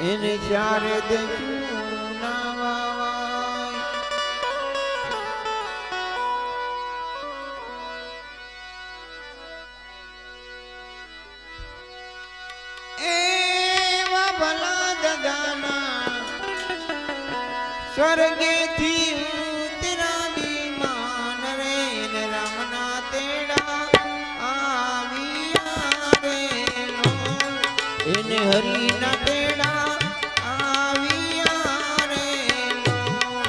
એને ચારે દેખ્યું ના વાવાય. એવા ભલા દાદાના સ્વર્ગેથી ઉતરા વિમાન રે ને રામના તેડા આવ્યા રે લોલ. એને હરિના તેડા આવ્યા રે લોલ.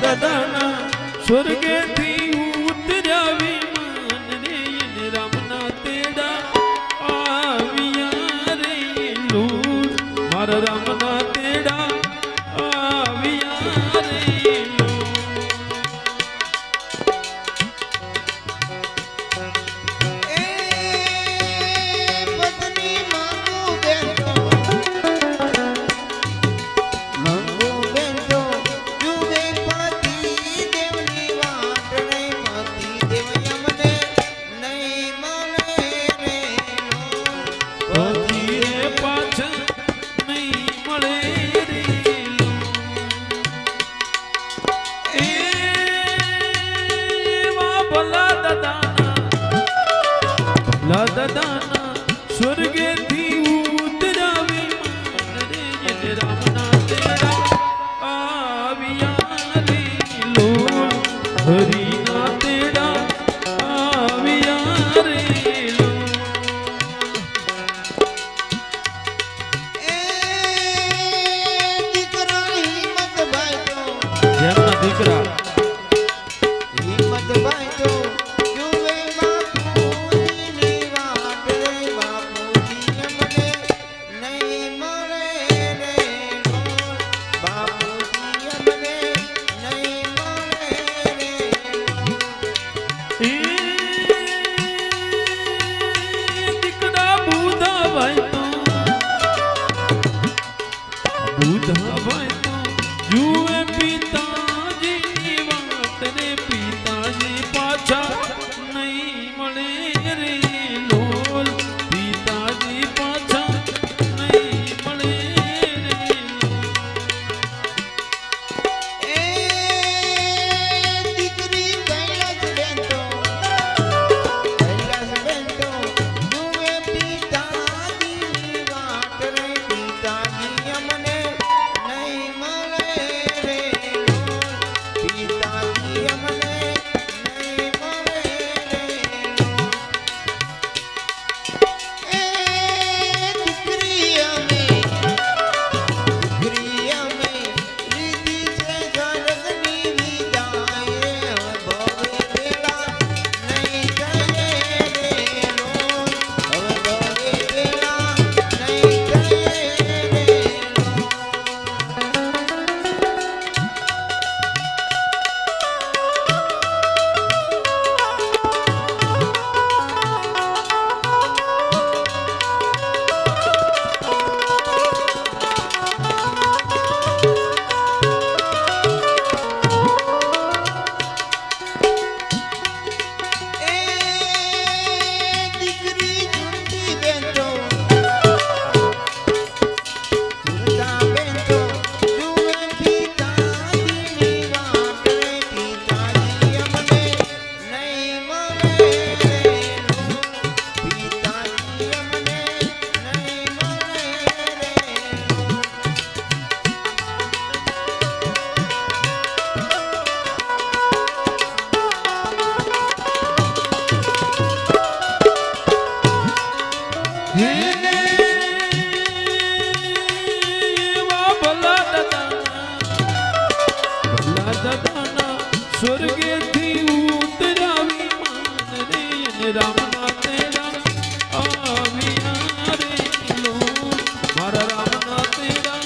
દાદાના સ્વર્ગેથી ઉતર્યા વિમાન રે ને રામના તેડા આવ્યા રે લોલ. મારા રામના તેડા આવ્યા રે લોલ. એ પત્ની માંગુ બેઠો માંગુ બેઠો જુએ પતિ દેવની વાટ રે. પતિ દેવ યમને નહીં મળે રે લોલ. પતિએ પાછા નહીં મળે રે લોલ. એવા ભલા દાદાના સ્વર્ગેથી ઉતર્યા વિમાન રે ને રામના તેડા આવ્યા રે લોલ. હરિના તેડા આવ્યા રે લોલ. એ દીકરા હિંમતભાઈ તો જેમના દીકરા હિંમતભાઈ તો જુએ બાપુજીની વાટ રે. બાપુજી અમને નહીં મળે રે લોલ. બાપુજી અમને નહીં મળે રે લોલ. એ દીકરા બુધાભાઈ તો જુએ પિતાજીની વાત રે. પિતાજી પાછા નહીં મળે રે લોલ. પિતાજી પાછા નહીં મળે રે લોલ. એ દીકરી કૈલાસબેન તો જુએ પિતાજીની વાટ રે. પિતાજી અમને નહીં મળે રે લોલ. પિતાજી અમને નહીં મળે રે લોલ. એ દીકરી અમે લીધી છે સ્વર્ગની વિદાય. હવે ભવે વેળા નહીં જઈએ રે લોલ. હવે ભવે વેળા નહીં જઈએ રે લોલ. એ દીકરી ઝૂલતી બેઠો ઝૂલતા બેઠો જુએ પિતાજીની વાટ રે. પિતાજી અમને નહીં મળે રે લોલ. પિતાજી અમને નહીં મળે રે લોલ. એવા ભલા દાદાના સ્વર્ગેથી ઉતર્યા વિમાન રે ને રામના તેડા આવ્યા રે લોલ. મારા રામના તેડા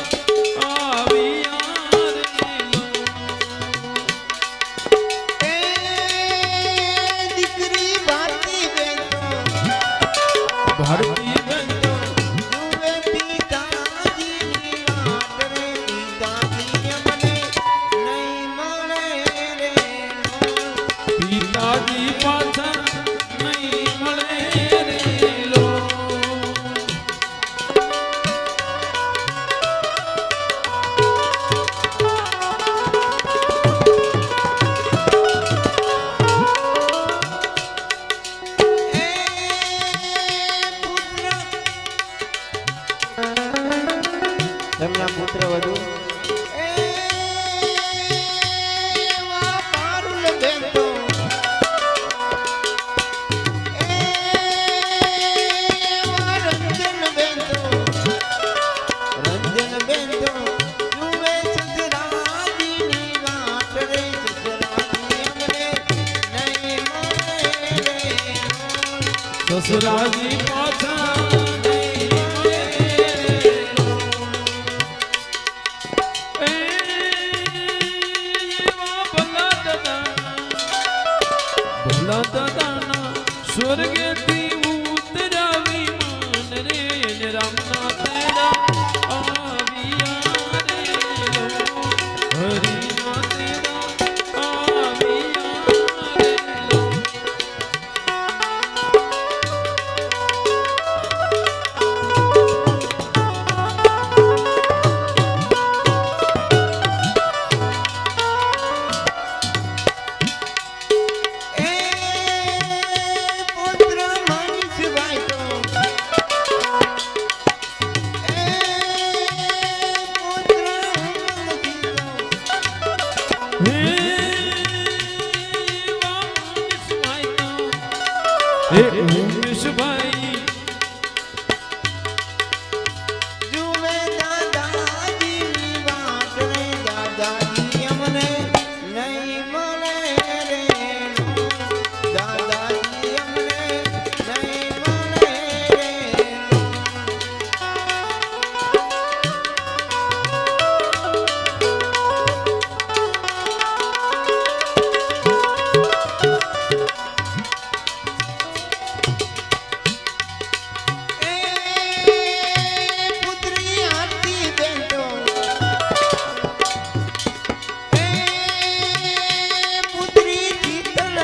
આવ્યા રે લોલ. એ દીકરી ભારતી બેન તો ભારતીય જુએ પિતા પુત્ર વધુ એ વા પારુલ બેન તો એ વા રંજન બેન તો જુએ સસરાજીની વાટ રે સસરાજી અમને નહીં મળે રે સસરાજી પાછા નહીં મળે રે. એવા ભલા દાદાના સ્વર્ગેથી ઉતર્યા વિમાન રે ને રામના તેરા આવ્યા રે હરિના તેરા આવ્યા રે. એ પુત્ર મનસુભાઈ તો એ પુત્ર મનસુભાઈ હે વામનભાઈ તો હે ઉમેશભાઈ જુએ દાદાજીની વાટ રે દાદાજી અમને નહીં મળે રે દાદાજી અમને નહીં મળે રે એ પુત્રી આરતી બેન તો એ પુત્રી શીતલ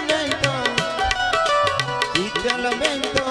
બેન તો